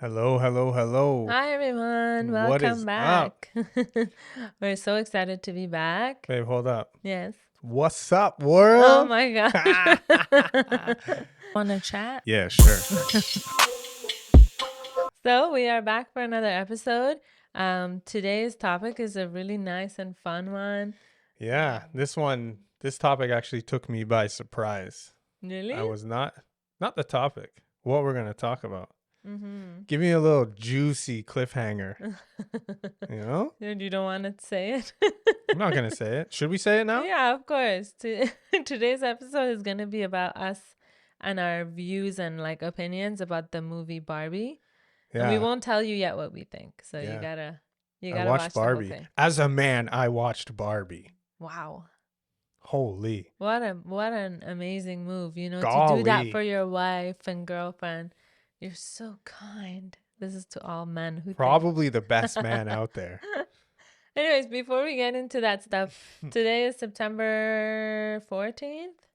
Hello, hello, hello. Hi everyone, What welcome is up? back. We're so excited to be back. Babe, hold up. Yes. What's up, Oh world? my gosh. Wanna chat? Yeah, sure. So we are back for another episode. Today's topic is a really nice and fun one. Yeah, this topic actually took me by surprise. Really? I was not the topic, what we're going to talk about. Mm-hmm. Give me a little juicy cliffhanger, you know? And you don't want to say it? I'm not going to say it. Should we say it now? Yeah, of course. Today's episode is going to be about us and our views and like opinions about the movie Barbie. And we Yeah. won't tell you yet what we think. So you Yeah. gotta I watched watch the whole Barbie. thing. As a man, I watched Barbie. Wow. Holy. What an amazing move, to do that Golly. for your wife and girlfriend. You're so kind. This is to all men who Probably the best man out there. Anyways, before we get into that stuff, today is September 14th.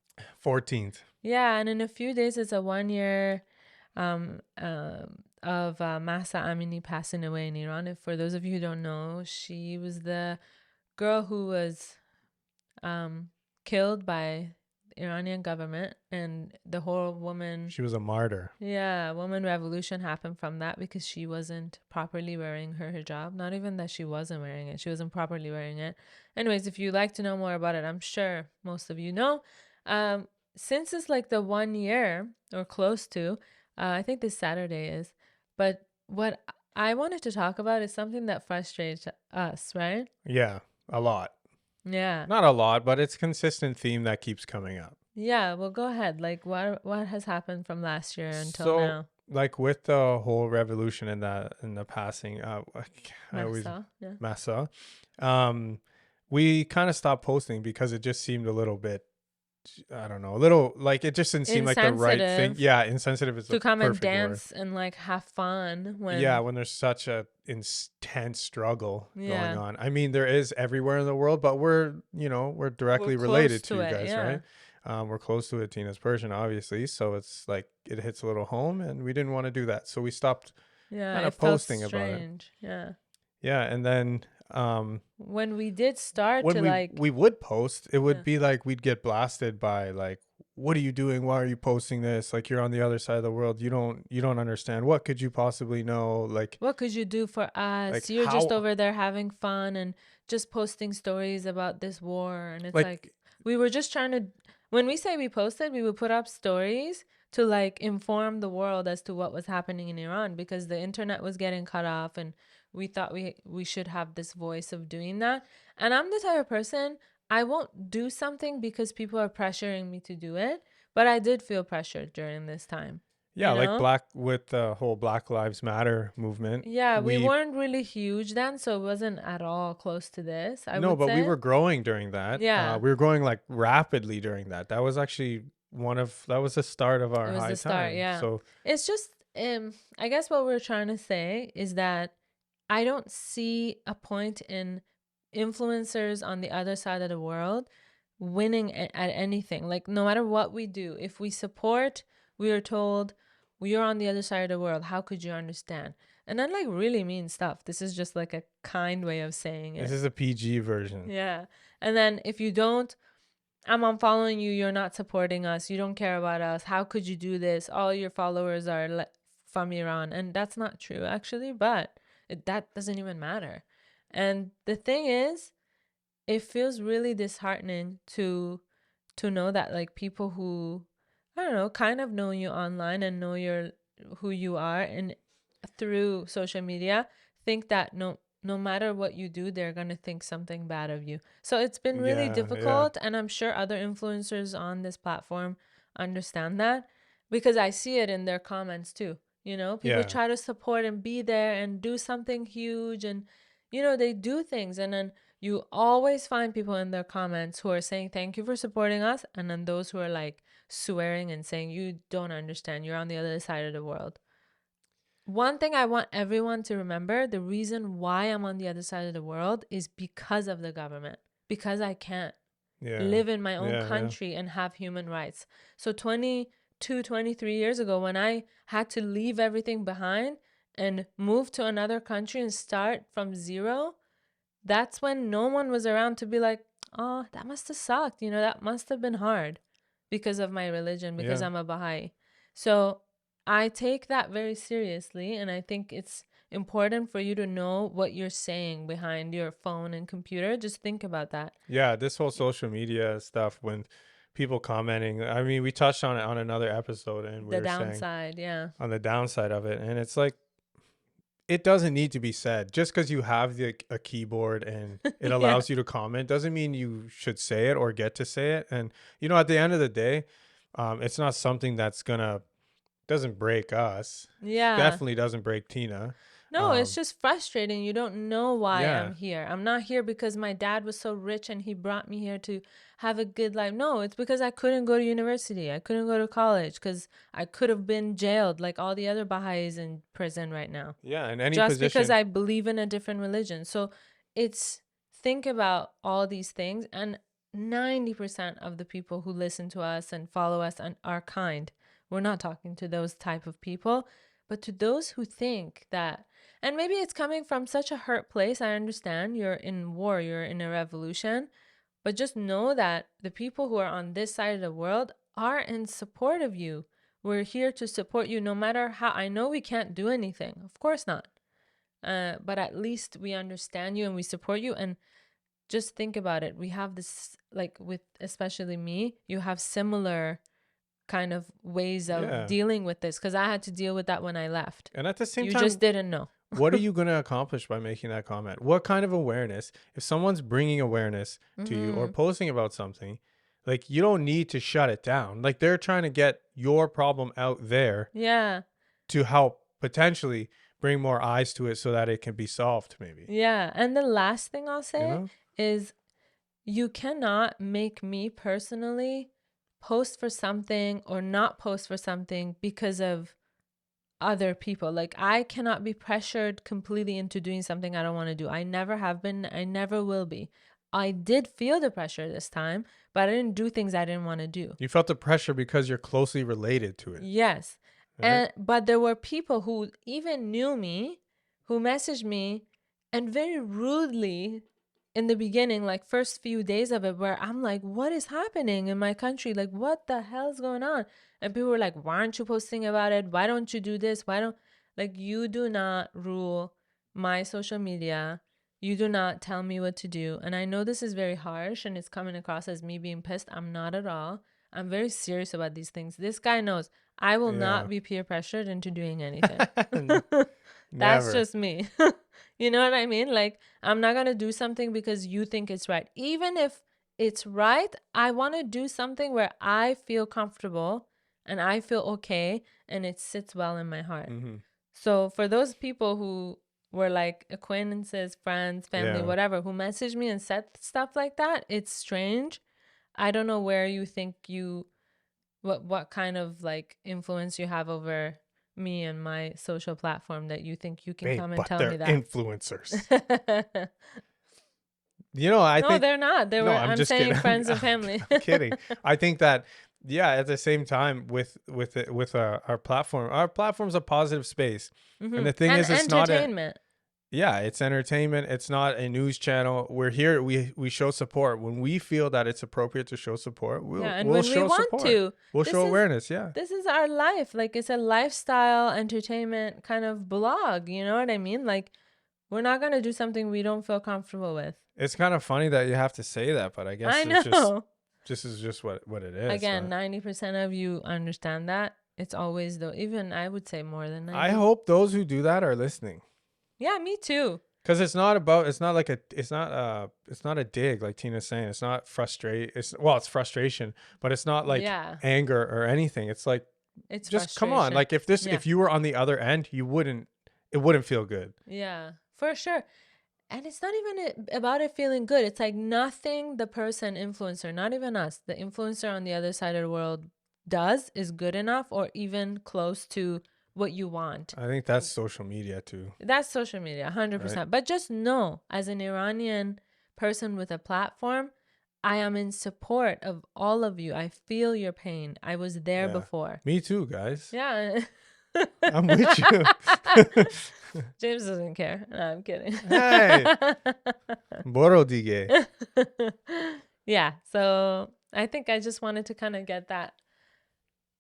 14th. Yeah, and in a few days it's a 1 year of Mahsa Amini passing away in Iran. If for those of you who don't know, she was the girl who was killed by the Iranian government, and the whole woman. She was a martyr. Yeah, woman revolution happened from that because she wasn't properly wearing her hijab. Not even that she wasn't wearing it; she wasn't properly wearing it. Anyways, if you'd like to know more about it, I'm sure most of you know. Since it's like the 1 year or close to, I think this Saturday is. But what I wanted to talk about is something that frustrates us, right? Yeah, a lot. Yeah. Not a lot, but it's a consistent theme that keeps coming up. Yeah, well, go ahead. Like, what has happened from last year until So, now? like with the whole revolution and the passing, I always Mahsa, yeah. Massa, we kind of stopped posting because it just seemed a little bit, I don't know, a little like it just didn't seem like the right thing. Insensitive Yeah, insensitive is the to come and perfect word. dance and like have fun Yeah, when, when there's such a intense struggle going yeah, on. I mean, there is everywhere in the world, but we're directly we're related close to to you it. guys, Yeah. right? We're close to it, Tina's Persian, obviously. So it's like it hits a little home, and we didn't want to do that. So we stopped Yeah, kind it of felt posting about it. strange. Yeah. Yeah, and then When we did start when to like, we would post, it would yeah. be like we'd get blasted by like, what are you doing? Why are you posting this? Like you're on the other side of the world. You don't understand. What could you possibly know? What could you do for us? You're just how over there having fun and just posting stories about this war. And it's like, like we were just trying to, when we say we posted, we would put up stories to like inform the world as to what was happening in Iran because the internet was getting cut off and we thought we should have this voice of doing that. And I'm the type of person, I won't do something because people are pressuring me to do it, but I did feel pressured during this time, yeah, like know? black with the whole Black Lives Matter movement. Yeah, we We weren't really huge then, so it wasn't at all close to this, I No, would but we say. were growing during that. Yeah, We were growing like rapidly during that. That was actually that was the start of it our was high the start, time. yeah. So It's just I guess what we're trying to say is that I don't see a point in influencers on the other side of the world winning at anything. Like no matter what we do, if we support, we are told we are on the other side of the world. How could you understand? And that like really means stuff. This is just like a kind way of saying this it. is a PG version. Yeah. And then if you don't, I'm unfollowing you, you're not supporting us, you don't care about us. How could you do this? All your followers are from Iran. And that's not true, actually, but that doesn't even matter. And the thing is, it feels really disheartening to know that like people who I don't know kind of know you online and know who you are and through social media think that no matter what you do they're going to think something bad of you. So it's been really Yeah, yeah. difficult, and I'm sure other influencers on this platform understand that because I see it in their comments too. People Yeah. try to support and be there and do something huge, and they do things, and then you always find people in their comments who are saying thank you for supporting us, and then those who are like swearing and saying you don't understand, you're on the other side of the world. One thing I want everyone to remember, the reason why I'm on the other side of the world is because of the government, because I can't Yeah. live in my own Yeah, yeah. country and have human rights. So 22, 23 years ago, when I had to leave everything behind and move to another country and start from zero, that's when no one was around to be like, oh, that must have sucked. You know, that must have been hard because of my religion, because I'm a Baha'i. So I take that very seriously. And I think it's important for you to know what you're saying behind your phone and computer. Just think about that. Yeah, this whole social media stuff, when people commenting, I mean, we touched on it on another episode, and we The were saying downside, yeah. on the downside of it. And it's like, it doesn't need to be said. Just because you have a keyboard and it Yeah. allows you to comment doesn't mean you should say it or get to say it. And, you know, at the end of the day, it's not something that's doesn't break us. Yeah. Definitely doesn't break Tina. No, it's just frustrating. You don't know why Yeah. I'm here. I'm not here because my dad was so rich and he brought me here to have a good life. No, it's because I couldn't go to university. I couldn't go to college because I could have been jailed like all the other Baha'is in prison right now. Yeah, in any Just position. because I believe in a different religion. So it's, think about all these things, and 90% of the people who listen to us and follow us and are kind. We're not talking to those type of people, but to those who think that, and maybe it's coming from such a hurt place. I understand you're in war, you're in a revolution, but just know that the people who are on this side of the world are in support of you. We're here to support you no matter how. I know we can't do anything. Of course not. But at least we understand you and we support you. And just think about it. We have this, like with especially me, you have similar kind of ways of dealing with this, because I had to deal with that when I left. And at the same you time, just didn't know. What are you going to accomplish by making that comment? What kind of awareness? If someone's bringing awareness to you or posting about something, like, you don't need to shut it down. Like, they're trying to get your problem out there. Yeah. To help potentially bring more eyes to it so that it can be solved, maybe. Yeah. And the last thing I'll say is, you cannot make me personally post for something or not post for something because of other people. Like, I cannot be pressured completely into doing something I don't want to do. I never have been. I never will be. I did feel the pressure this time, but I didn't do things I didn't want to do. You felt the pressure because you're closely related to it. Yes. Right? But there were people who even knew me, who messaged me, and very rudely in the beginning, like first few days of it, where I'm like, what is happening in my country? Like, what the hell's going on? And people were like, why aren't you posting about it? Why don't you do this? You do not rule my social media. You do not tell me what to do. And I know this is very harsh and it's coming across as me being pissed. I'm not at all. I'm very serious about these things. This guy knows I will not be peer pressured into doing anything. That's just me. You know what I mean? Like, I'm not going to do something because you think it's right. Even if it's right, I want to do something where I feel comfortable and I feel okay and it sits well in my heart. So for those people who were like acquaintances, friends, family, whatever, who messaged me and said stuff like that, it's strange. I don't know where you think what kind of like influence you have over me and my social platform that you think you can come and tell me that. Influencers. You know, I think no, they're not. I'm saying kidding. Friends and family. I'm kidding. I think that at the same time with our platform's a positive space, and the thing is, it's not entertainment. It's entertainment. It's not a news channel. We're here. We show support when we feel that it's appropriate to show support. We'll show support. We'll show awareness. Yeah. This is our life. Like, it's a lifestyle entertainment kind of blog. You know what I mean? Like, we're not gonna do something we don't feel comfortable with. It's kind of funny that you have to say that, but I guess I know. This is just what it is. Again, 90% of you understand that. It's always though. Even I would say more than 90%. I hope those who do that are listening. Yeah, me too. Because it's not a dig, like Tina's saying. It's not it's frustration, but it's not like anger or anything. It's like, it's just come on. Like, if you were on the other end, it wouldn't feel good. Yeah, for sure. And it's not even about it feeling good. It's like nothing the influencer, not even us, the influencer on the other side of the world does is good enough or even close to what you want. I think that's social media too. That's social media, 100%. Right? But just know, as an Iranian person with a platform, I am in support of all of you. I feel your pain. I was there before. Me too, guys. Yeah. I'm with you. James doesn't care. No, I'm kidding. Hey. Borodige. Yeah. So I think I just wanted to kind of get that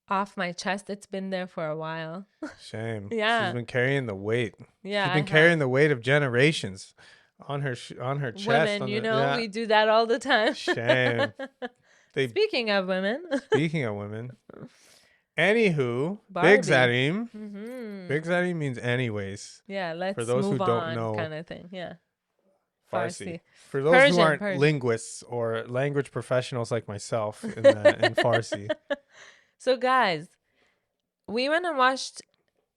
off my chest. It's been there for a while. Shame. Yeah. She's been carrying the weight. Yeah. She's been carrying the weight of generations on her chest. Women, we do that all the time. Shame. Speaking of women. Anywho, Barbie. Big Zarim. Mm-hmm. Big Zarim means anyways. Yeah, let's for those move who on, don't know, kind of thing. Yeah. Farsi. For those who aren't linguists or language professionals like myself in Farsi. So guys, we went and watched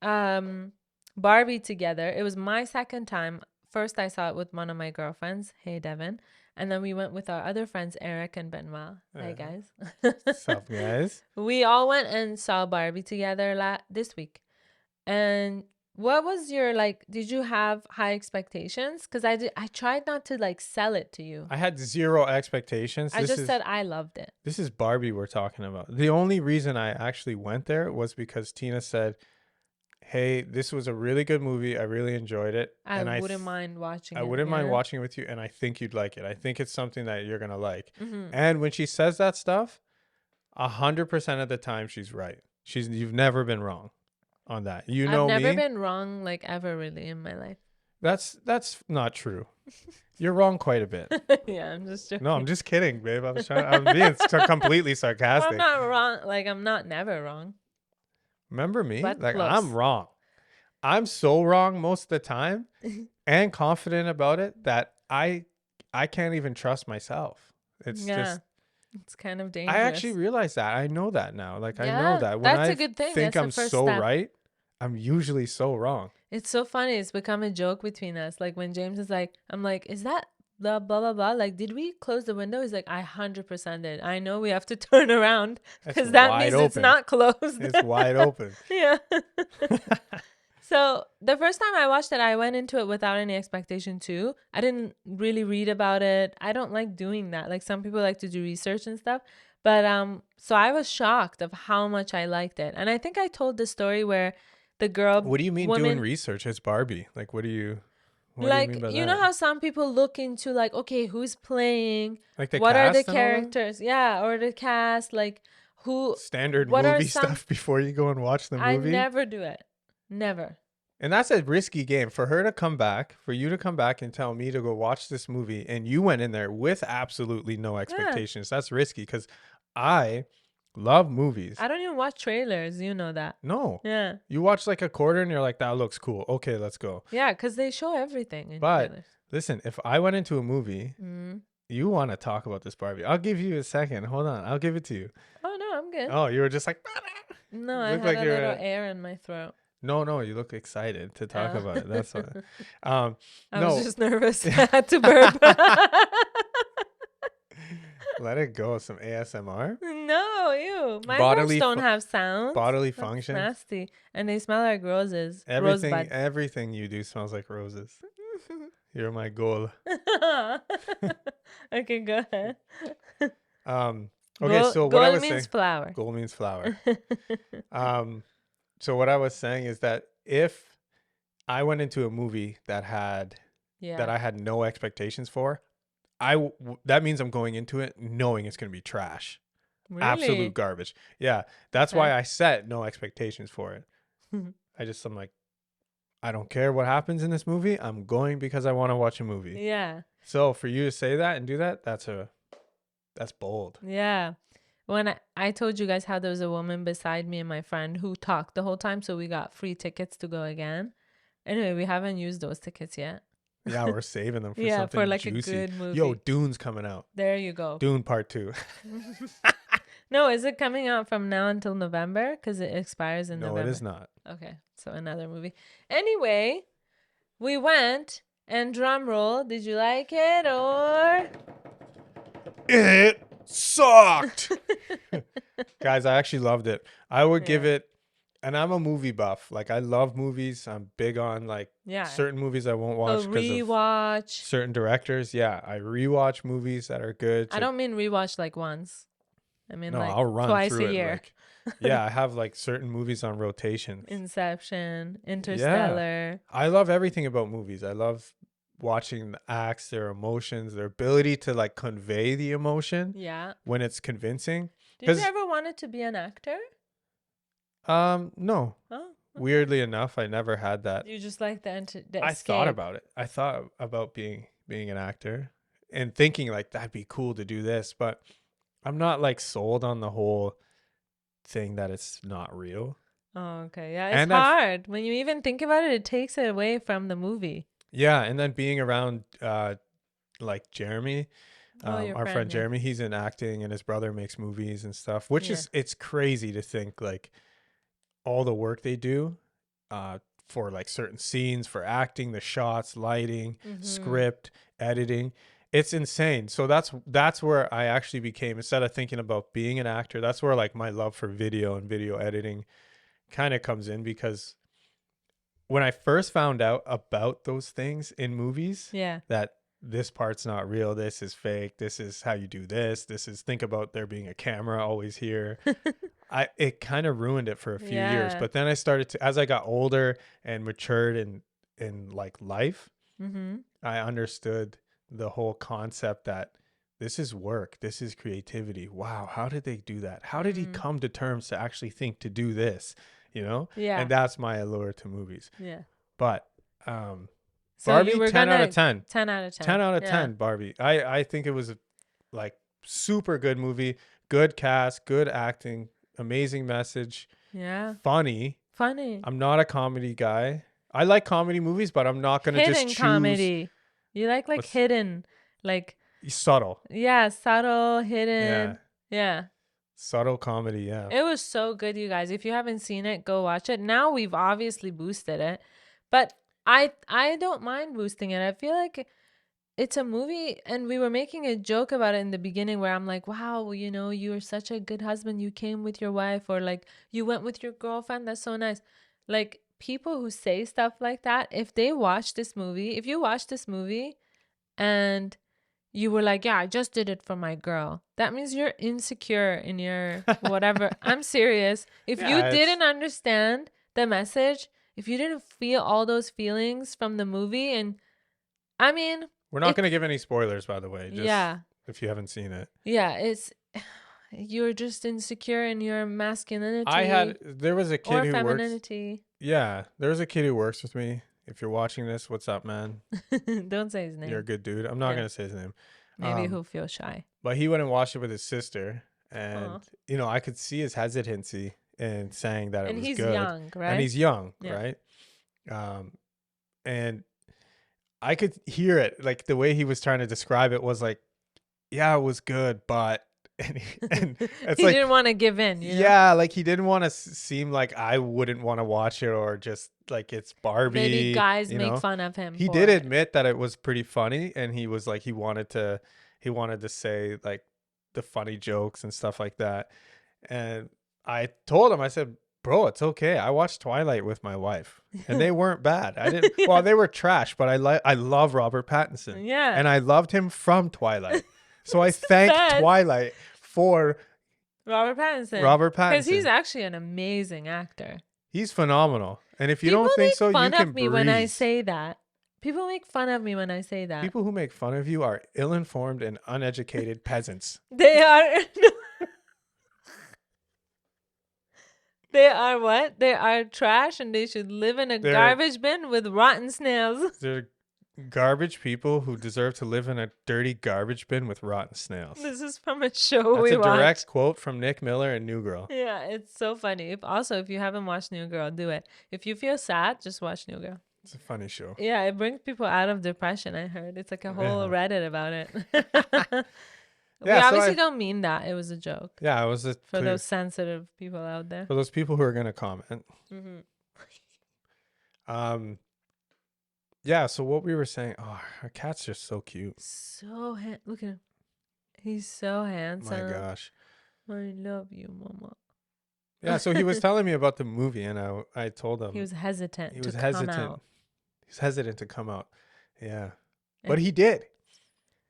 Barbie together. It was my second time. First I saw it with one of my girlfriends. Hey, Devin. And then we went with our other friends, Eric and Benoit. Hey, guys. What's up, guys? We all went and saw Barbie together this week. And what was your, did you have high expectations? Because I tried not to, sell it to you. I had zero expectations. I just said I loved it. This is Barbie we're talking about. The only reason I actually went there was because Tina said, hey, this was a really good movie. I really enjoyed it. I wouldn't mind watching it. I wouldn't mind watching it with you, and I think you'd like it. I think it's something that you're going to like. Mm-hmm. And when she says that stuff, 100% of the time she's right. You've never been wrong on that. I've never been wrong, ever really in my life. That's not true. You're wrong quite a bit. Yeah, I'm just joking. No, I'm just kidding, babe. I'm being completely sarcastic. Well, I'm not wrong. I'm not never wrong. Remember me? But close. I'm wrong. I'm so wrong most of the time and confident about it that I can't even trust myself. It's just, it's kind of dangerous. I actually realize that. I know that now. I know that when that's a good thing. Think I'm so right, I'm usually so wrong. It's so funny. It's become a joke between us. When James is I'm like, is that blah, blah, blah, blah? Did we close the window? He's like, I 100% did. I know we have to turn around because that means open. It's not closed. It's wide open. Yeah. So the first time I watched it, I went into it without any expectation too. I didn't really read about it. I don't like doing that. Some people like to do research and stuff. But so I was shocked of how much I liked it. And I think I told the story where the girl. What do you mean doing research? It's Barbie. What do you mean by that? Know how some people look into okay, who's playing? The what cast are the characters? Yeah, or the cast, who standard movie stuff before you go and watch the movie? I never do it. Never. And that's a risky game for you to come back and tell me to go watch this movie. And you went in there with absolutely no expectations. Yeah. That's risky because I love movies. I don't even watch trailers. You know that. No. Yeah. You watch a quarter and you're like, that looks cool. Okay, let's go. Yeah, because they show everything in but trailers. Listen, if I went into a movie, you want to talk about this Barbie. I'll give you a second. Hold on. I'll give it to you. Oh, no, I'm good. Oh, you were just like. No, I had a little air in my throat. No, you look excited to talk about it. That's what. I was just nervous. I had to burp. Let it go. Some ASMR. No, ew. My burps don't have sounds. Bodily function. Nasty, and they smell like roses. Everything you do smells like roses. You're my goal. Okay, go ahead. Okay, so what I was saying. Gold means flower. Gold means flower. So what I was saying is that if I went into a movie that I had no expectations for, that means I'm going into it knowing it's going to be trash. Really? Absolute garbage. Yeah. That's why I set no expectations for it. I'm like, I don't care what happens in this movie. I'm going because I want to watch a movie. Yeah. So for you to say that and do that, that's bold. Yeah. When I told you guys how there was a woman beside me and my friend who talked the whole time, so we got free tickets to go again. Anyway, we haven't used those tickets yet. Yeah, we're saving them for something juicy. A good movie. Yo, Dune's coming out. There you go. Dune Part 2. No, is it coming out from now until November? Because it expires in November. No, it is not. Okay, so another movie. Anyway, we went, and drum roll, did you like it or? It sucked. Guys, I actually loved it. I would give it, and I'm a movie buff. I love movies. I'm big on certain movies I won't watch because of certain directors. Yeah, I rewatch movies that are good. I don't mean rewatch once. I mean, no, like I'll run twice through a it. year. Like, yeah, I have like certain movies on rotation. Inception, Interstellar. Yeah. I love everything about movies. I love watching the acts, their emotions, their ability to like convey the emotion. Yeah. When it's convincing. Did you ever wanted to be an actor? No. Oh. Okay. Weirdly enough, I never had that. You just like the I escape. thought about it. I thought about being an actor and thinking like that'd be cool to do this, but I'm not like sold on the whole thing that it's not real. Oh, okay. Yeah, it's hard. When you even think about it, it takes it away from the movie. Yeah, and then being around like Jeremy, our friend yeah. Jeremy, he's in acting and his brother makes movies and stuff, which is, it's crazy to think like all the work they do for like certain scenes, for acting, the shots, lighting, script, editing. It's insane. So that's where I actually became, instead of thinking about being an actor, that's where like my love for video and video editing kind of comes in, because when I first found out about those things in movies, that this part's not real, this is fake, this is how you do this is, think about there being a camera always here. It kind of ruined it for a few years. But then I started to, as I got older and matured in like life, I understood the whole concept that this is work, this is creativity. Wow, how did they do that? How did he come to terms to actually think to do this? You know? Yeah. And that's my allure to movies. Yeah. But so Barbie, 10 out of 10. 10 out of 10. 10 out of 10, Barbie. I think it was a like super good movie, good cast, good acting, amazing message. Yeah. Funny. I'm not a comedy guy. I like comedy movies, but I'm not going to just choose. Hidden comedy. You like hidden, like subtle. Yeah, subtle, hidden. Yeah. Subtle comedy, yeah. It was so good, you guys. If you haven't seen it, go watch it. Now we've obviously boosted it, but I don't mind boosting it. I feel like it's a movie, and we were making a joke about it in the beginning where I'm like, wow, you know, you were such a good husband. You came with your wife, or like you went with your girlfriend. That's so nice. Like, people who say stuff like that, if you watch this movie and you were like, yeah, I just did it for my girl, that means you're insecure in your whatever. I'm serious. If you didn't understand the message, if you didn't feel all those feelings from the movie, and I mean, we're not going to give any spoilers, by the way. Just if you haven't seen it. Yeah, you're just insecure in your masculinity. There was a kid who femininity. Works. Yeah, there was a kid who works with me. If you're watching this, what's up, man? Don't say his name. You're a good dude. I'm not going to say his name. Maybe he'll feel shy. But he went and watched it with his sister. And, you know, I could see his hesitancy in saying that it was good. And he's young, right? And he's young, right? And I could hear it. Like, the way he was trying to describe it was like, yeah, it was good, but... And it's he didn't want to give in. You know? Yeah, like he didn't want to seem like I wouldn't want to watch it, or just like it's Barbie. Maybe guys make fun of him. He did admit that it was pretty funny, and he was like he wanted to say like the funny jokes and stuff like that. And I told him, I said, bro, it's okay. I watched Twilight with my wife, and they weren't bad. I didn't. Well, they were trash, but I love Robert Pattinson. Yeah, and I loved him from Twilight. So I thank Twilight for Robert Pattinson. Because he's actually an amazing actor. He's phenomenal. And if you don't think so, you can breathe. People make fun of me when I say that. People make fun of me when I say that. People who make fun of you are ill-informed and uneducated peasants. They are... They are what? They are trash, and they should live in a garbage bin with rotten snails. They're garbage people who deserve to live in a dirty garbage bin with rotten snails. This is from a show we watched. That's a direct quote from Nick Miller and New Girl. Yeah, it's so funny. If you haven't watched New Girl, do it. If you feel sad, just watch New Girl. It's a funny show. Yeah, it brings people out of depression, I heard. It's like a whole Reddit about it. We obviously don't mean that. It was a joke. Yeah, it was for those sensitive people out there. For those people who are going to comment. Yeah, so what we were saying, our cat's just so cute. Look at him. He's so handsome. My gosh. I love you, mama. Yeah, so he was telling me about the movie, and I told him. He was hesitant to come out. He was hesitant to come out. Yeah. But he did.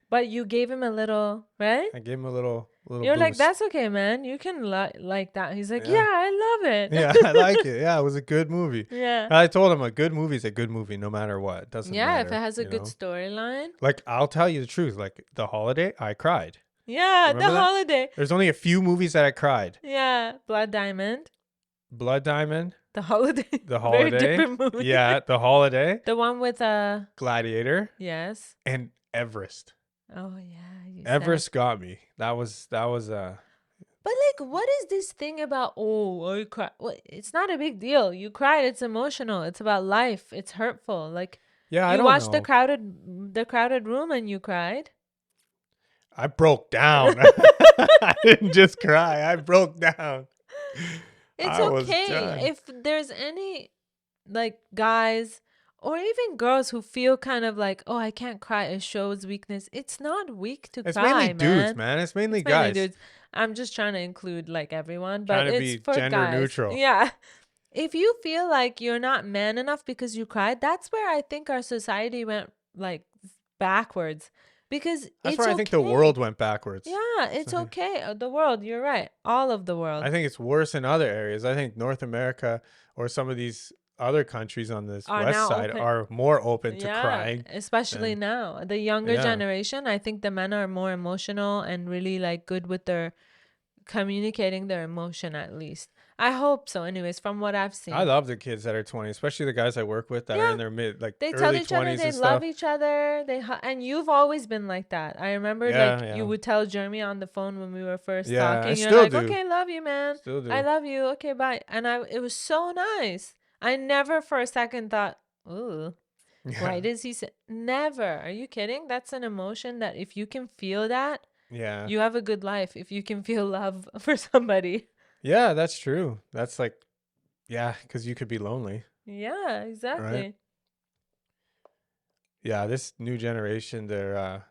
But you gave him a little, right? I gave him a little little You're boost. like, that's okay, man. You can like that. He's like, yeah, I love it. Yeah, I like it. Yeah, it was a good movie. Yeah. And I told him a good movie is a good movie no matter what. It doesn't matter. Yeah, if it has a good storyline. Like, I'll tell you the truth. Like, The Holiday, I cried. Yeah, Remember The Holiday. There's only a few movies that I cried. Yeah, Blood Diamond. The Holiday. The Holiday. Very different movie. Yeah, The Holiday. The one with Gladiator. Yes. And Everest. Oh yeah. Everest got me. That was But like, what is this thing about? Oh, I cry. Well, it's not a big deal. You cried. It's emotional. It's about life. It's hurtful. Like, yeah, you watched the crowded room and you cried. I broke down. I didn't just cry. I broke down. It's okay if there's any like guys or even girls who feel kind of like, oh, I can't cry. It shows weakness. It's not weak to cry, man. It's mainly dudes, man. It's mainly guys. Dudes. I'm just trying to include like everyone, but it's for gender guys. Neutral. Yeah. If you feel like you're not man enough because you cried, that's where I think our society went like backwards. Because that's where I think the world went backwards. Yeah, it's okay. The world, you're right. All of the world. I think it's worse in other areas. I think North America or some of these other countries on this west side are more open to crying. Especially now. The younger generation, I think the men are more emotional and really like good with their communicating their emotion at least. I hope so. Anyways, from what I've seen. I love the kids that are 20, especially the guys I work with that are in their they early tell each 20s other they love each other. And you've always been like that. I remember you would tell Jeremy on the phone when we were first talking. You're like, okay, love you, man. Still do. I love you. Okay, bye. And it was so nice. I never for a second thought, ooh, why does he say? Never. Are you kidding? That's an emotion that if you can feel that, you have a good life. If you can feel love for somebody. Yeah, that's true. That's like, because you could be lonely. Yeah, exactly. Right? Yeah, this new generation, they're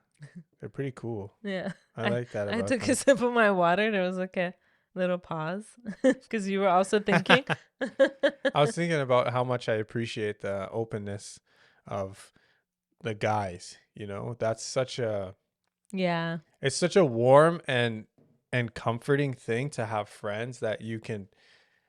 pretty cool. Yeah. I like that about I took them. a sip of my water. There was like a little pause because you were also thinking. I was thinking about how much I appreciate the openness of the guys. That's such a... Yeah. It's such a warm and comforting thing to have friends that you can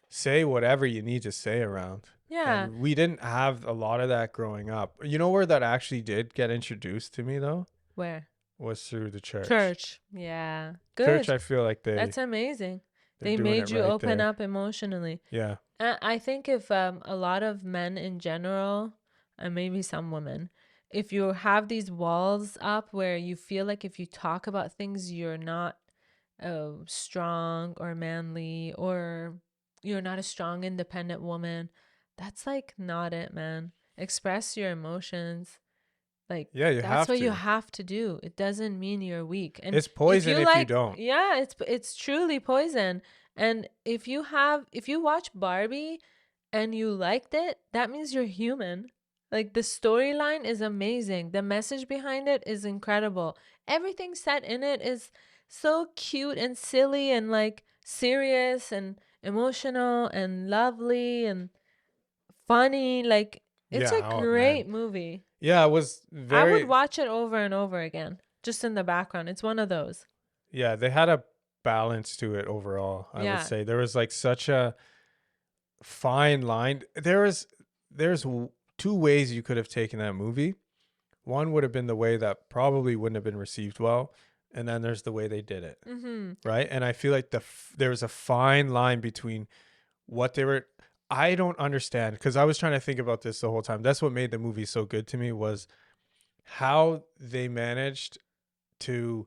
say whatever you need to say around. Yeah. And we didn't have a lot of that growing up. You know where that actually did get introduced to me though? Where? Was through the church. Church. Yeah. Good. Church, I feel like that's amazing. They made you open up emotionally. Yeah. I think if a lot of men in general, and maybe some women, if you have these walls up where you feel like if you talk about things you're not strong or manly, or you're not a strong independent woman, that's like not it, man. Express your emotions. Like, that's what you have to do. It doesn't mean you're weak. And it's poison if you don't. Yeah, it's truly poison. And if you watch Barbie and you liked it, that means you're human. Like, the storyline is amazing. The message behind it is incredible. Everything set in it is so cute and silly and like serious and emotional and lovely and funny. Like, it's a great movie. Yeah, it was I would watch it over and over again, just in the background. It's one of those. Yeah, they had a balance to it overall, I would say. There was like such a fine line. There's two ways you could have taken that movie. One would have been the way that probably wouldn't have been received well. And then there's the way they did it. Mm-hmm. Right. And I feel like there was a fine line between what they were. I don't understand, because I was trying to think about this the whole time. That's what made the movie so good to me, was how they managed to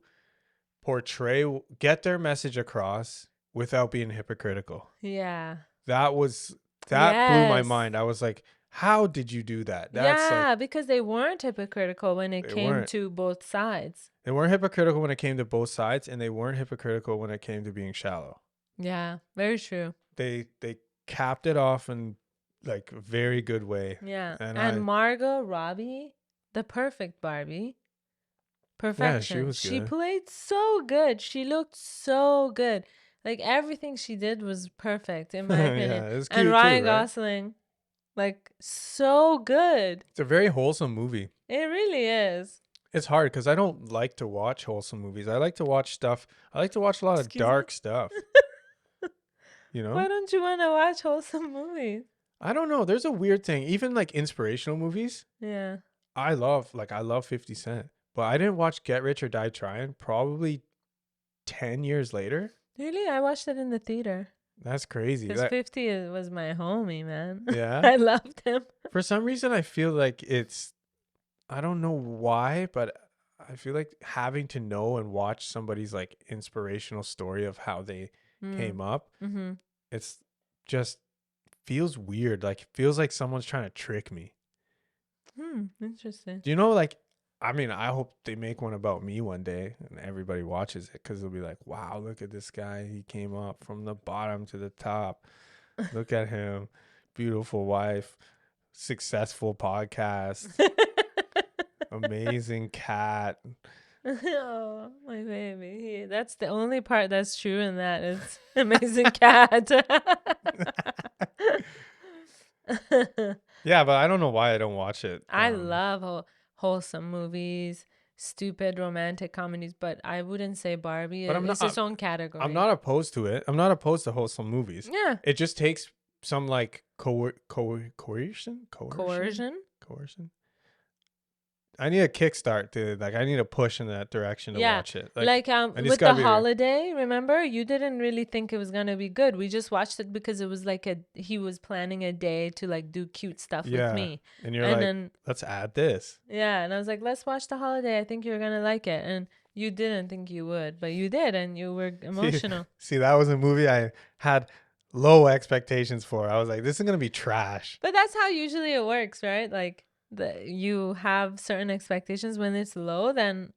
get their message across without being hypocritical. Yeah. That blew my mind. I was like, how did you do that? That's because they weren't hypocritical when it came to both sides. They weren't hypocritical when it came to both sides, and they weren't hypocritical when it came to being shallow. Yeah, very true. They capped it off in like a very good way. Yeah. And Margot Robbie, the perfect Barbie. Perfection. Yeah, she played so good. She looked so good. Like, everything she did was perfect, in my opinion. It was cute, and Ryan Gosling, like, so good. It's a very wholesome movie. It really is. It's hard because I don't like to watch wholesome movies. I like to watch stuff. I like to watch a lot of dark stuff. You know? Why don't you want to watch wholesome movies? I don't know. There's a weird thing. Even like inspirational movies. Yeah. I love 50 Cent. But I didn't watch Get Rich or Die Trying probably 10 years later. Really? I watched it in the theater. That's crazy. Because 50 was my homie, man. Yeah. I loved him. For some reason, I feel like I don't know why, but I feel like having to know and watch somebody's like inspirational story of how they came up, it's just feels weird. Like, it feels like someone's trying to trick me. Interesting. Do you know, like, I mean, I hope they make one about me one day and everybody watches it because they'll be like, wow, look at this guy. He came up from the bottom to the top. Look at him. Beautiful wife. Successful podcast. Amazing cat. Oh, my baby. That's the only part that's true in that. It's amazing cat. Yeah, but I don't know why I don't watch it. I love wholesome movies, stupid romantic comedies, but I wouldn't say Barbie is its own category. I'm not opposed to it. I'm not opposed to wholesome movies. Yeah. It just takes some like coercion. I need a kickstart, dude. Like, I need a push in that direction to watch it. Like with The Holiday, remember? You didn't really think it was gonna be good. We just watched it because it was like he was planning a day to like do cute stuff with me. And you're then, let's add this. Yeah, and I was like, let's watch The Holiday. I think you're gonna like it. And you didn't think you would, but you did, and you were emotional. See, that was a movie I had low expectations for. I was like, this is gonna be trash. But that's how usually it works, right? Like, you have certain expectations when it's low, then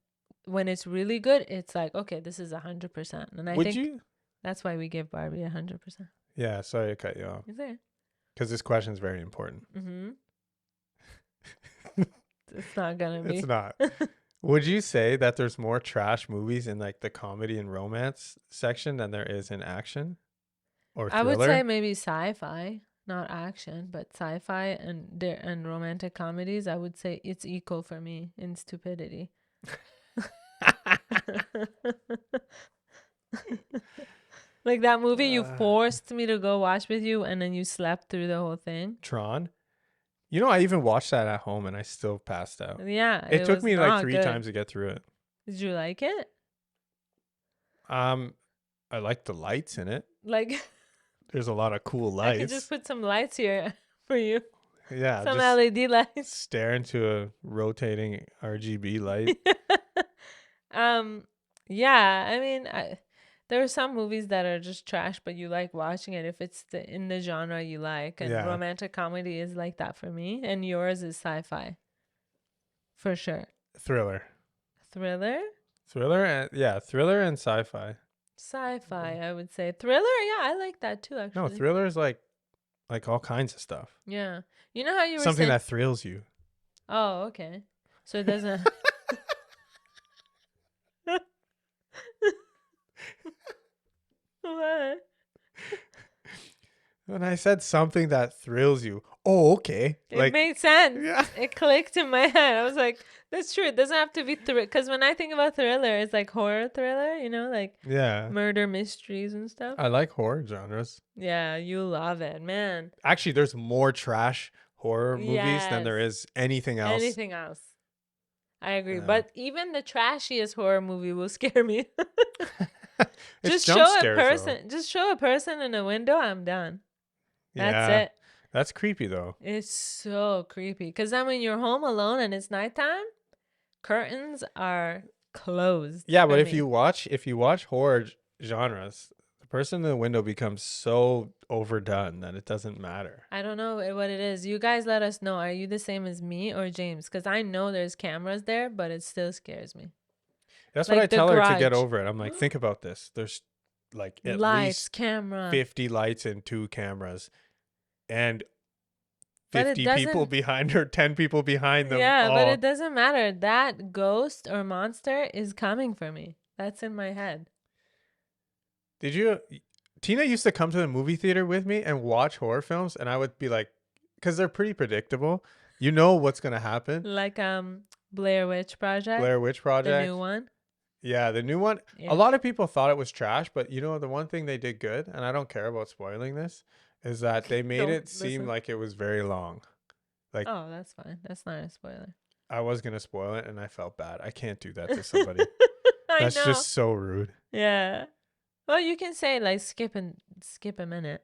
when it's really good, it's like, okay, this is 100%. And I think that's why we give Barbie 100%. Yeah, sorry to cut you off. Is there? Because this question is very important. It's not gonna be. It's not. Would you say that there's more trash movies in like the comedy and romance section than there is in action or thriller? I would say maybe sci-fi. Not action, but sci-fi and romantic comedies. I would say it's equal for me in stupidity. Like that movie you forced me to go watch with you, and then you slept through the whole thing. Tron. You know, I even watched that at home, and I still passed out. Yeah, it took me like 3 times to get through it. Did you like it? I liked the lights in it. Like. There's a lot of cool lights. I could just put some lights here for you. Yeah. Some LED lights. Stare into a rotating RGB light. Yeah. I mean, there are some movies that are just trash, but you like watching it if it's in the genre you like. And romantic comedy is like that for me. And yours is sci-fi. For sure. Thriller. Thriller? Thriller and sci-fi. Sci-fi, I would say. Thriller, yeah, I like that too, actually. No, thriller is like all kinds of stuff. Yeah. You know how you were something saying... that thrills you. Oh, okay. So it doesn't... What? When I said something that thrills you, oh, okay. It made sense. Yeah. It clicked in my head. I was like, that's true. It doesn't have to be thriller. Because when I think about thriller, it's like horror thriller, you know, like murder mysteries and stuff. I like horror genres. Yeah, you love it, man. Actually, there's more trash horror movies than there is anything else. Anything else. I agree. But even the trashiest horror movie will scare me. Just show a person in a window, I'm done. That's it. That's creepy though. It's so creepy. Because then when you're home alone and it's nighttime, curtains are closed. Yeah, but if you watch horror genres, the person in the window becomes so overdone that it doesn't matter. I don't know what it is. You guys let us know. Are you the same as me or James? Because I know there's cameras there, but it still scares me. That's like what I tell her to get over it. I'm like, think about this. There's like at least camera. 50 lights and 2 cameras. And 50 people behind her, 10 people behind them. Yeah, but it doesn't matter. That ghost or monster is coming for me. That's in my head. Tina used to come to the movie theater with me and watch horror films, and I would be like, because they're pretty predictable. You know what's gonna happen? Like Blair Witch Project. Blair Witch Project. The new one. Yeah, the new one. Yeah. A lot of people thought it was trash, but you know the one thing they did good, and I don't care about spoiling this, is that they made it seem like it was very long. Like, oh, that's fine. That's not a spoiler. I was gonna spoil it, and I felt bad. I can't do that to somebody. That's just so rude. Yeah. Well, you can say like skip a minute,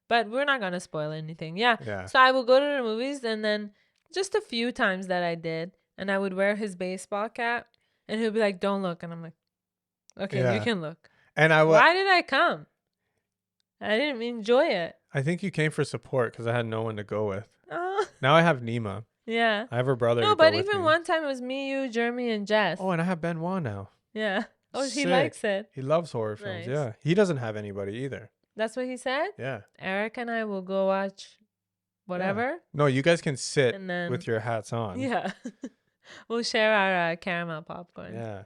but we're not gonna spoil anything. Yeah. So I will go to the movies, and then just a few times that I did, and I would wear his baseball cap, and he'll be like, "Don't look," and I'm like, "Okay, you can look." And why did I come? I didn't enjoy it. I think you came for support because I had no one to go with. Now I have Nima. Yeah. I have her brother. No, but even one time it was me, you, Jeremy, and Jess. Oh, and I have Benoit now. Yeah. Oh, he likes it. He loves horror films. Yeah. He doesn't have anybody either. That's what he said? Yeah. Eric and I will go watch whatever. Yeah. No, you guys can sit with your hats on. Yeah. We'll share our caramel popcorn. Yeah.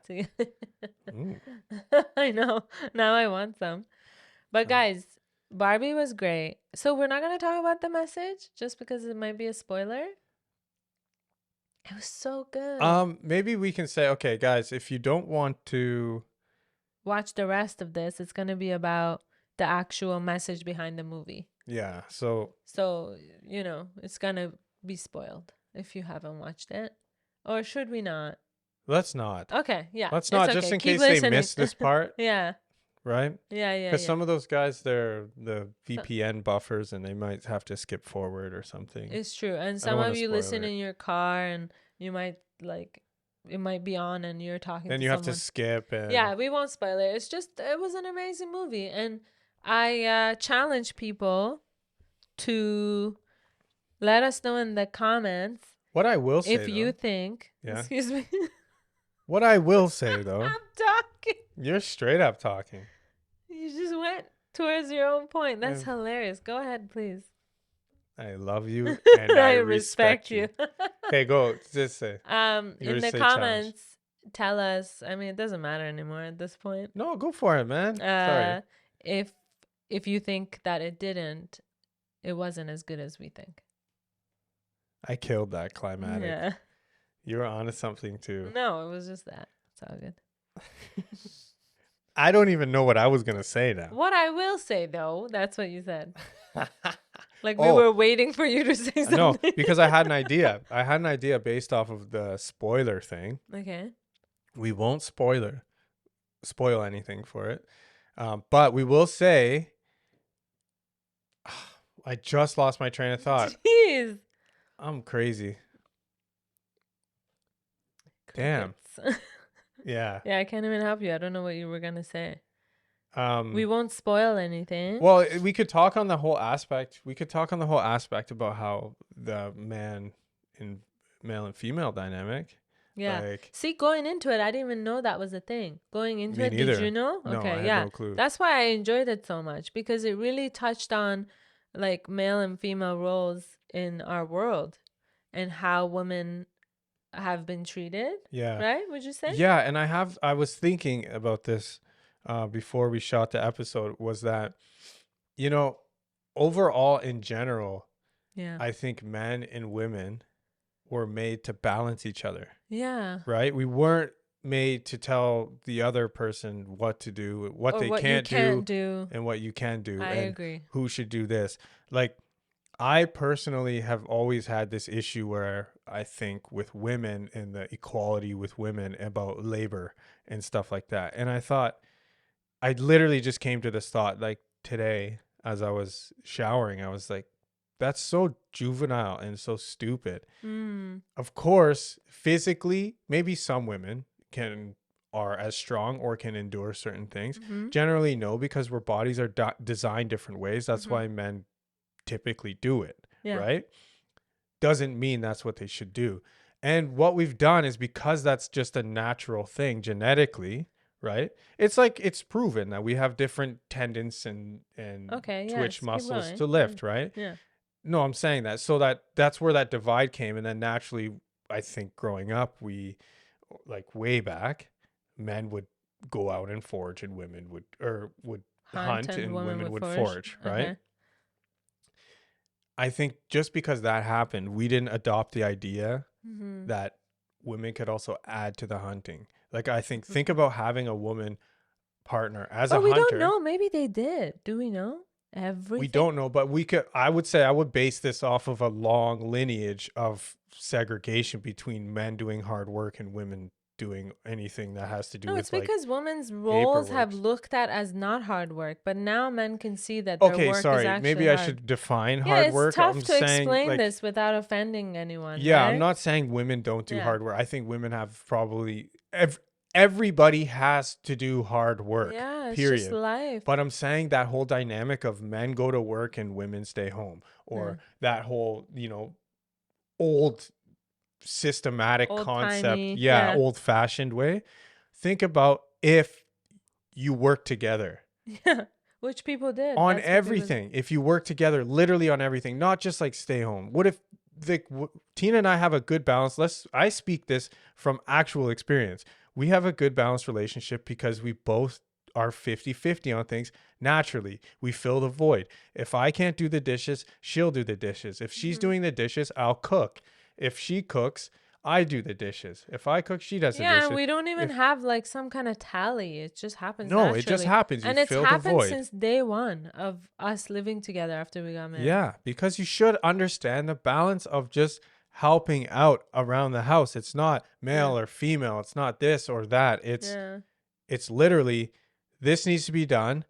I know. Now I want some. But guys, Barbie was great. So we're not going to talk about the message just because it might be a spoiler. It was so good. Maybe we can say, okay, guys, if you don't want to watch the rest of this, it's going to be about the actual message behind the movie. Yeah. So, you know, it's going to be spoiled if you haven't watched it. Or should we not? Let's not. Okay. Yeah. Let's not, just in case they miss this part. Yeah. Right? Yeah. Because some of those guys, they're the VPN buffers and they might have to skip forward or something. It's true. And some of you listen in your car and you might it might be on and you're talking then to you someone. Have to skip. And yeah, we won't spoil it. It's just, it was an amazing movie. And I challenge people to let us know in the comments. What I will say, if you think, excuse me. What I will say, though. I'm talking. You're straight up talking. You just went towards your own point. That's hilarious. Go ahead, please. I love you and I respect you. Okay, go. Just say. In the comments, tell us. I mean, it doesn't matter anymore at this point. No, go for it, man. Sorry. If you think that it wasn't as good as we think. I killed that climatic. Yeah. You were onto something too. No, it was just that. It's all good. I don't even know what I was going to say now. What I will say, though, that's what you said. Like we were waiting for you to say something. No, because I had an idea. I had an idea based off of the spoiler thing. Okay. We won't spoil anything for it. But we will say, I just lost my train of thought. Jeez. I'm crazy. Damn. Yeah. Yeah, I can't even help you. I don't know what you were going to say. We won't spoil anything. Well, we could talk on the whole aspect. We could talk on the whole aspect about how the male and female dynamic. Yeah. See, going into it, I didn't even know that was a thing. Going into it, neither. Did you know? No, okay, I had no clue. That's why I enjoyed it so much because it really touched on like male and female roles in our world and how women have been treated. Yeah. Right? Would you say? Yeah, and I was thinking about this before we shot the episode, was that, you know, overall in general, I think men and women were made to balance each other. Yeah. Right? We weren't made to tell the other person what to do, what they can't do, and what you can do. I agree. Who should do this. Like, I personally have always had this issue where I think with women and the equality with women about labor and stuff like that. And I literally just came to this thought like today as I was showering. I was like, that's so juvenile and so stupid. Of course, physically, maybe some women are as strong or can endure certain things. Generally, no, because our bodies are designed different ways. That's why men typically do it, right? Doesn't mean that's what they should do. And what we've done is, because that's just a natural thing genetically, right? It's like, it's proven that we have different tendons and twitch muscles to lift, right? Yeah. No, I'm saying that. So that's where that divide came. And then naturally, I think growing up, we, like way back, men would go out and forage and women would hunt and women would forage, right? I think just because that happened, we didn't adopt the idea that women could also add to the hunting. Like, I think about having a woman partner as a But we don't hunter. know. Maybe they did. Do we know everything? We don't know, but we could. I would say I would base this off of a long lineage of segregation between men doing hard work and women doing anything that has to do with, it's because women's roles have looked at as not hard work, but now men can see that their work is actually maybe hard. I should define hard work. It's tough to explain this without offending anyone. Yeah, right? I'm not saying women don't do hard work. I think women have probably everybody has to do hard work. Yeah, it's period. just life. But I'm saying that whole dynamic of men go to work and women stay home, or that whole, old systematic concept, old fashioned way. Think about if you work together. Yeah, which people did on everything. If you work together, literally on everything, not just like stay home. What if Tina and I have a good balance? I speak this from actual experience. We have a good balanced relationship because we both are 50-50 on things. Naturally, we fill the void. If I can't do the dishes, she'll do the dishes. If she's doing the dishes, I'll cook. If she cooks, I do the dishes. If I cook, she does the dishes. Yeah, we don't even have like some kind of tally. It just happens. No, naturally. It just happens. And it's happened since day one of us living together after we got married. Yeah, because you should understand the balance of just helping out around the house. It's not male or female. It's not this or that. It's literally, this needs to be done.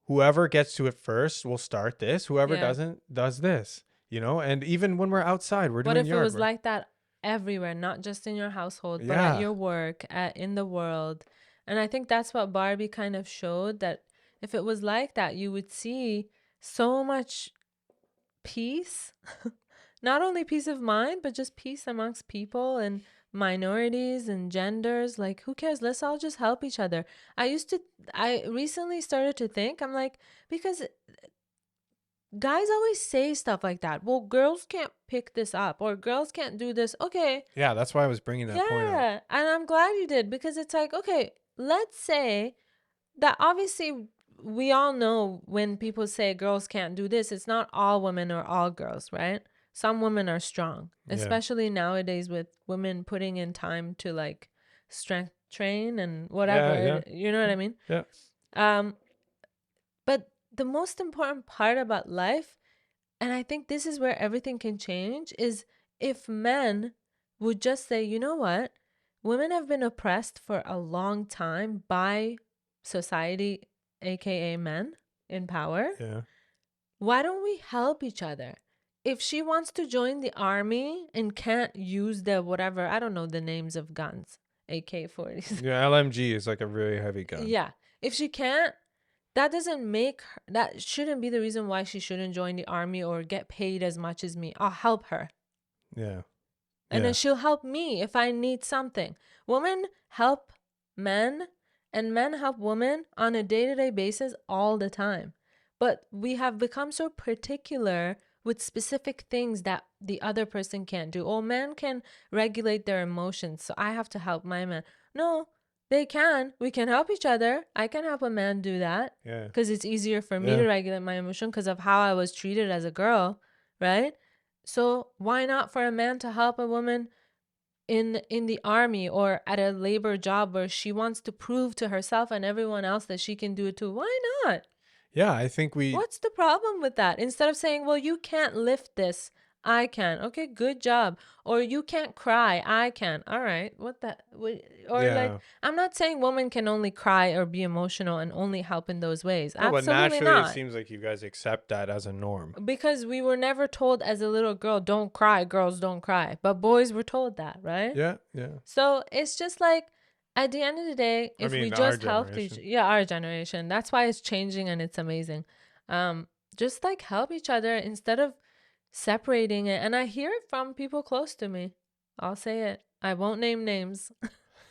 Whoever gets to it first will start this. Whoever doesn't does this. And even when we're outside, we're doing yard work. What if it was like that everywhere, not just in your household, but at your work, in the world? And I think that's what Barbie kind of showed, that if it was like that, you would see so much peace, not only peace of mind, but just peace amongst people and minorities and genders. Like, who cares? Let's all just help each other. I recently started to think, I'm like, because guys always say stuff like that. Well, girls can't pick this up, or girls can't do this. Okay. Yeah, that's why I was bringing that point up. Yeah, and I'm glad you did, because it's like, okay, let's say that obviously we all know when people say girls can't do this, it's not all women or all girls, right? Some women are strong, especially nowadays with women putting in time to like strength train and whatever. You know what I mean? Yeah. But the most important part about life, and I think this is where everything can change, is if men would just say, you know what? Women have been oppressed for a long time by society, aka men in power. Yeah. Why don't we help each other? If she wants to join the army and can't use the whatever, I don't know the names of guns, AK-40s. Yeah, LMG is like a very heavy gun. Yeah. If she can't, that shouldn't be the reason why she shouldn't join the army or get paid as much as me. I'll help her. Yeah. And then she'll help me if I need something. Women help men and men help women on a day-to-day basis all the time. But we have become so particular with specific things that the other person can't do. Oh, men can regulate their emotions, so I have to help my man. No, they can. We can help each other. I can help a man do that. Yeah. Because it's easier for me to regulate my emotion because of how I was treated as a girl, right? So why not for a man to help a woman in the army or at a labor job where she wants to prove to herself and everyone else that she can do it too? Why not? Yeah, I think What's the problem with that? Instead of saying, well, you can't lift this, I can. Okay, good job. Or you can't cry, I can. All right. I'm not saying women can only cry or be emotional and only help in those ways. No, absolutely but naturally not. It seems like you guys accept that as a norm. Because we were never told as a little girl, don't cry, girls don't cry. But boys were told that, right? Yeah. So it's just like, at the end of the day, if we just helped our generation, that's why it's changing and it's amazing. Just like help each other instead of separating it. And I hear it from people close to me. I'll say it. I won't name names.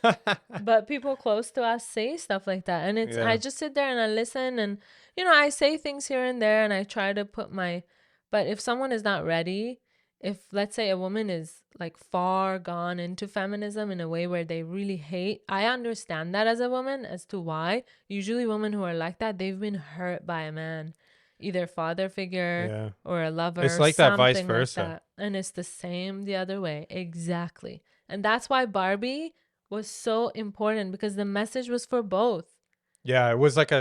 But people close to us say stuff like that. And I just sit there and I listen, and I say things here and there, and I try to but if someone is not ready, if let's say a woman is like far gone into feminism in a way where they really hate, I understand that as a woman as to why. Usually women who are like that, they've been hurt by a man. either father figure or a lover. It's like that vice versa. Like that. And it's the same the other way. Exactly. And that's why Barbie was so important, because the message was for both. Yeah, it was like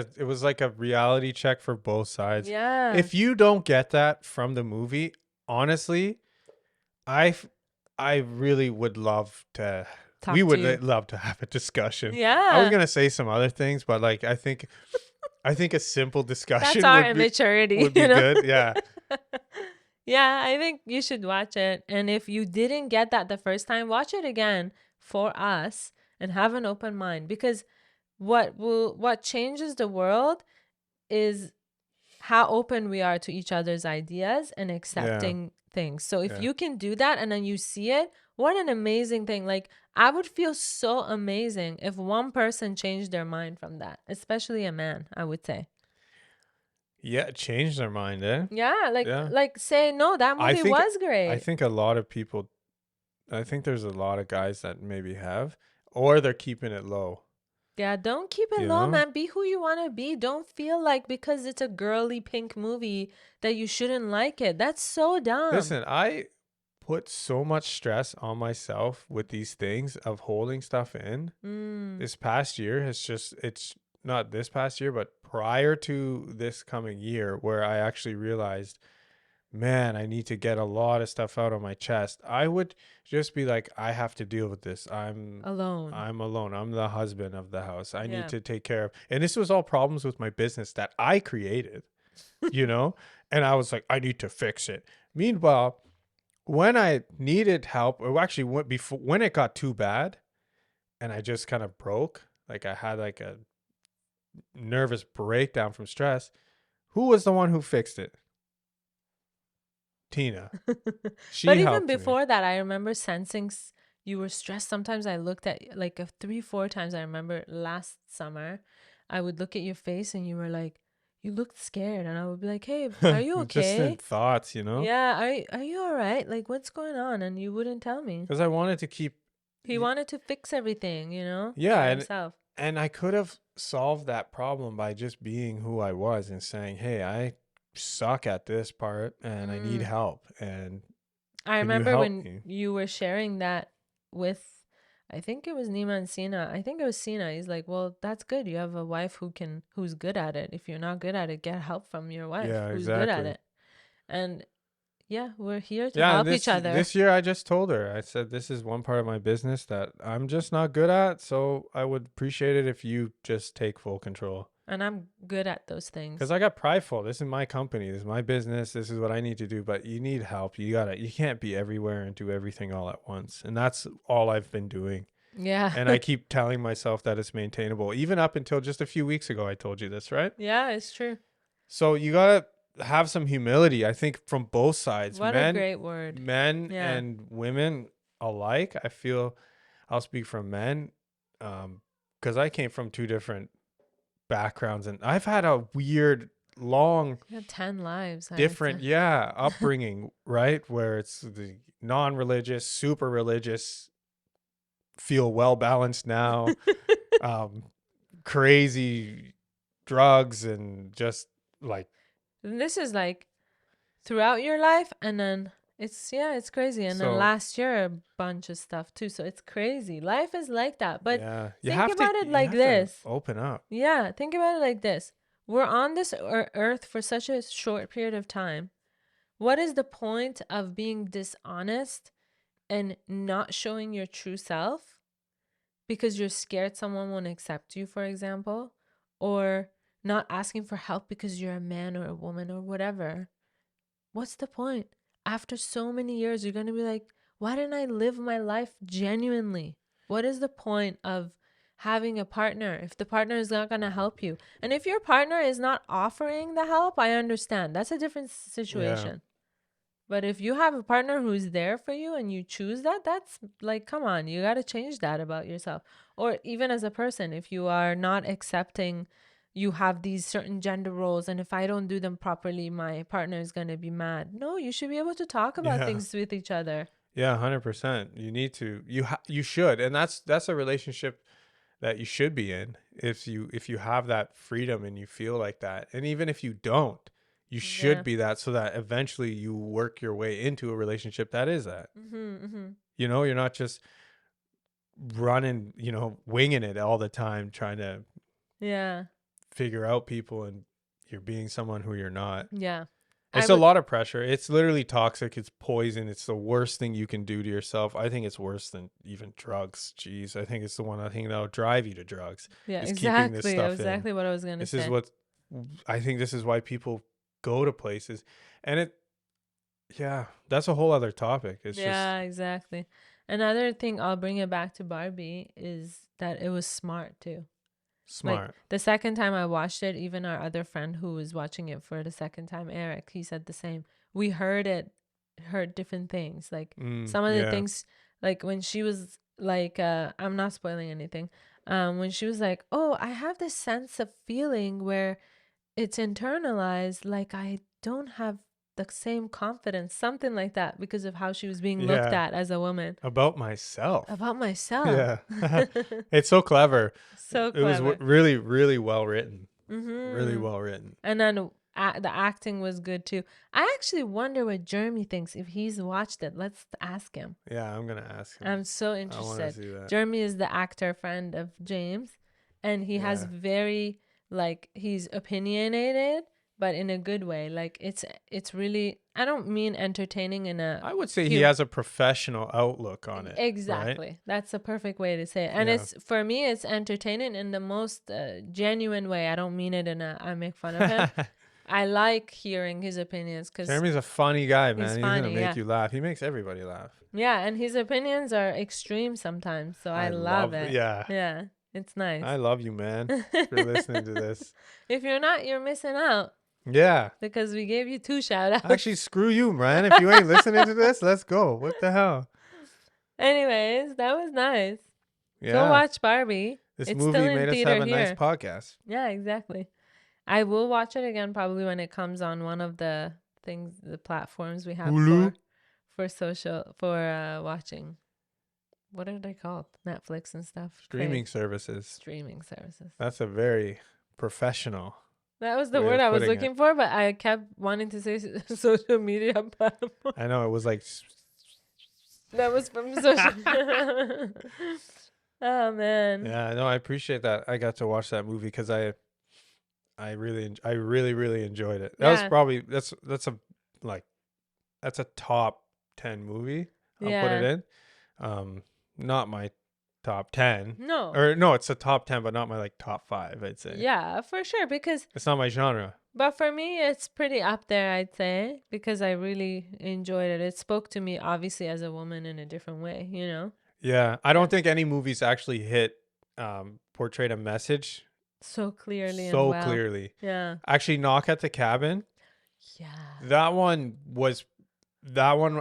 a reality check for both sides. Yeah. If you don't get that from the movie, honestly, I really would love to love to have a discussion. Yeah. I was going to say some other things, but like I think a simple discussion That's our immaturity, would be good. Yeah. Yeah, I think you should watch it. And if you didn't get that the first time, watch it again for us and have an open mind, because what changes the world is how open we are to each other's ideas and accepting things. So if you can do that and then you see it, what an amazing thing. Like, I would feel so amazing if one person changed their mind from that, especially a man, I would say. Yeah, change their mind, eh? Yeah, like say, no, that movie was great. I think a lot of people, I think there's a lot of guys that maybe have, or they're keeping it low. Yeah, don't keep it low, man. Be who you want to be. Don't feel like because it's a girly pink movie that you shouldn't like it. That's so dumb. Listen, I put so much stress on myself with these things of holding stuff in. This past year it's not this past year, but prior to this coming year, where I actually realized, man, I need to get a lot of stuff out on my chest. I would just be like, I have to deal with this. I'm alone. I'm the husband of the house. I need to take care of. And this was all problems with my business that I created, and I was like, I need to fix it. Meanwhile, when I needed help, or actually when it got too bad and I just kind of broke, like I had like a nervous breakdown from stress, who was the one who fixed it? Tina. But even before that, I remember sensing you were stressed. Sometimes I looked at like 3-4 times. I remember last summer, I would look at your face and you were like, you looked scared, and I would be like, hey, are you okay? Just in thoughts, Yeah, are you all right? Like, what's going on? And you wouldn't tell me. Because I wanted to keep... He wanted to fix everything, Yeah, himself. And I could have solved that problem by just being who I was and saying, hey, I suck at this part and I need help. And I remember when you were sharing that with, I think it was Nima and Sina. I think it was Sina. He's like, well, that's good. You have a wife who's good at it. If you're not good at it, get help from your wife who's good at it. And yeah, we're here to help each other. This year I just told her, I said, this is one part of my business that I'm just not good at. So I would appreciate it if you just take full control. And I'm good at those things. Because I got prideful. This is my company. This is my business. This is what I need to do. But you need help. You can't be everywhere and do everything all at once. And that's all I've been doing. Yeah. And I keep telling myself that it's maintainable. Even up until just a few weeks ago, I told you this, right? Yeah, it's true. So you got to have some humility, I think, from both sides. What a great word. Men and women alike. I feel I'll speak from men because I came from two different backgrounds, and I've had a weird long 10 lives different upbringing, right, where it's the non-religious, super religious, feel well balanced now, crazy drugs, and just like, and this is like throughout your life, and then it's crazy. And then last year, a bunch of stuff too. So it's crazy. Life is like that. But think about it like this. Open up. Yeah. Think about it like this. We're on this earth for such a short period of time. What is the point of being dishonest and not showing your true self because you're scared someone won't accept you, for example, or not asking for help because you're a man or a woman or whatever? What's the point? After so many years, you're going to be like, why didn't I live my life genuinely? What is the point of having a partner if the partner is not going to help you? And if your partner is not offering the help, I understand. That's a different situation. Yeah. But if you have a partner who's there for you and you choose that, that's like, come on, you got to change that about yourself. Or even as a person, if you are not accepting you have these certain gender roles, and if I don't do them properly, my partner is going to be mad. No, you should be able to talk about things with each other. Yeah, 100%. You need to. You should, and that's a relationship that you should be in. If you have that freedom and you feel like that, and even if you don't, You should be that, so that eventually you work your way into a relationship that is that. You know, you're not just running, you know, winging it all the time, trying to figure out people, and you're being someone who you're not. It's a lot of pressure. It's literally toxic. It's poison. It's the worst thing you can do to yourself. I think it's worse than even drugs. Jeez, I think it's the one thing that'll drive you to drugs. Yeah, exactly. Exactly what I was gonna say. This is what I think. This is why people go to places, and that's a whole other topic. It's exactly. Another thing, I'll bring it back to Barbie, is that it was smart too. Like, the second time I watched it, even our other friend who was watching it for the second time, Eric, he said the same. We heard different things. Like some of the things, like when she was like, I'm not spoiling anything. When she was like, oh, I have this sense of feeling where it's internalized, like I don't have the same confidence, something like that, because of how she was being looked at as a woman. About myself. Yeah. It's so clever. It was really, really well written. Really well written. And then the acting was good too. I actually wonder what Jeremy thinks if he's watched it. Let's ask him. Yeah, I'm gonna ask him. I'm so interested. I want to see that. Jeremy is the actor friend of James, and he has very, like, he's opinionated, but in a good way. Like, it's really, I don't mean entertaining in a... I would say he has a professional outlook on it. Exactly. Right? That's a perfect way to say it. And for me, it's entertaining in the most genuine way. I don't mean it in a, I make fun of him. I like hearing his opinions because Jeremy's a funny guy, man. He's going to make you laugh. He makes everybody laugh. Yeah, and his opinions are extreme sometimes, so I love it. Yeah. Yeah, it's nice. I love you, man, for listening to this. If you're not, you're missing out. Yeah. Because we gave you 2 shout-outs. Actually, screw you, man. If you ain't listening to this, let's go. What the hell? Anyways, that was nice. Yeah. Go watch Barbie. This movie made us have a nice podcast. Yeah, exactly. I will watch it again probably when it comes on one of the things, the platforms we have for watching. What are they called? Netflix and stuff. Streaming services. Streaming services. That's a very professional. That was the word I was looking for, but I kept wanting to say social media platform. I know, it was like... That was from social media. Oh, man. Yeah, no, I appreciate that. I got to watch that movie because I really enjoyed it. That was probably, that's a top 10 movie. I'll put it in. Not my top 10. No, it's a top 10, but not my like top 5, I'd say. Yeah, for sure, because it's not my genre. But for me, it's pretty up there, I'd say, because I really enjoyed it. It spoke to me, obviously, as a woman in a different way, you know? Yeah, I don't think any movies actually portrayed a message so clearly. Clearly. Yeah. Actually, Knock at the Cabin. Yeah. That one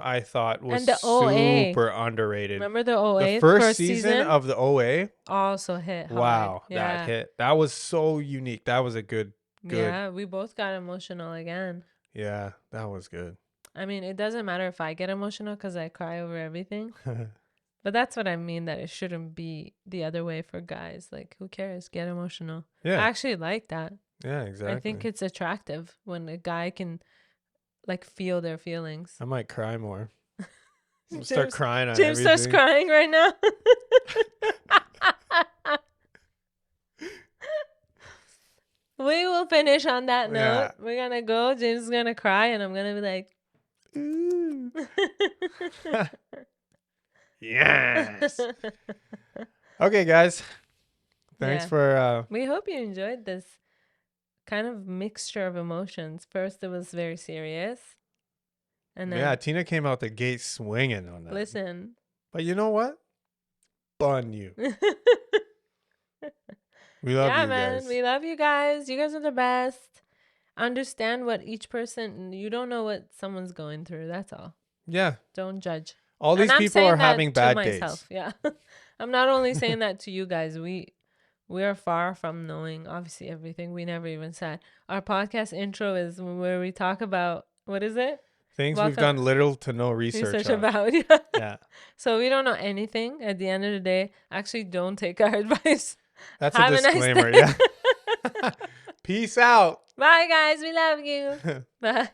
I thought was super underrated. Remember the OA? The first season of the OA also hit hard. Wow, that hit. That was so unique. That was a good. Yeah, we both got emotional again. Yeah, that was good. I mean, it doesn't matter if I get emotional because I cry over everything. But that's what I mean, that it shouldn't be the other way for guys. Like, who cares? Get emotional. Yeah. I actually like that. Yeah, exactly. I think it's attractive when a guy can, like, feel their feelings. I might cry more. Start crying on James everything. starts crying right now. We will finish on that note. Yeah. We're going to go. James is going to cry, and I'm going to be like... Yes. Okay, guys. Thanks for... We hope you enjoyed this kind of mixture of emotions. First, it was very serious. And then... Yeah, Tina came out the gate swinging on that. Listen. But you know what? Bun you. We love you guys. We love you guys. You guys are the best. Understand what each person... You don't know what someone's going through. That's all. Yeah. Don't judge. All these people are having bad days. Yeah. I'm not only saying that to you guys. We are far from knowing, obviously, everything. We never even said. Our podcast intro is where we talk about, what is it? Things we've done little to no research about. Yeah. Yeah. So we don't know anything. At the end of the day, actually don't take our advice. That's a disclaimer, yeah. Peace out. Bye, guys. We love you. Bye.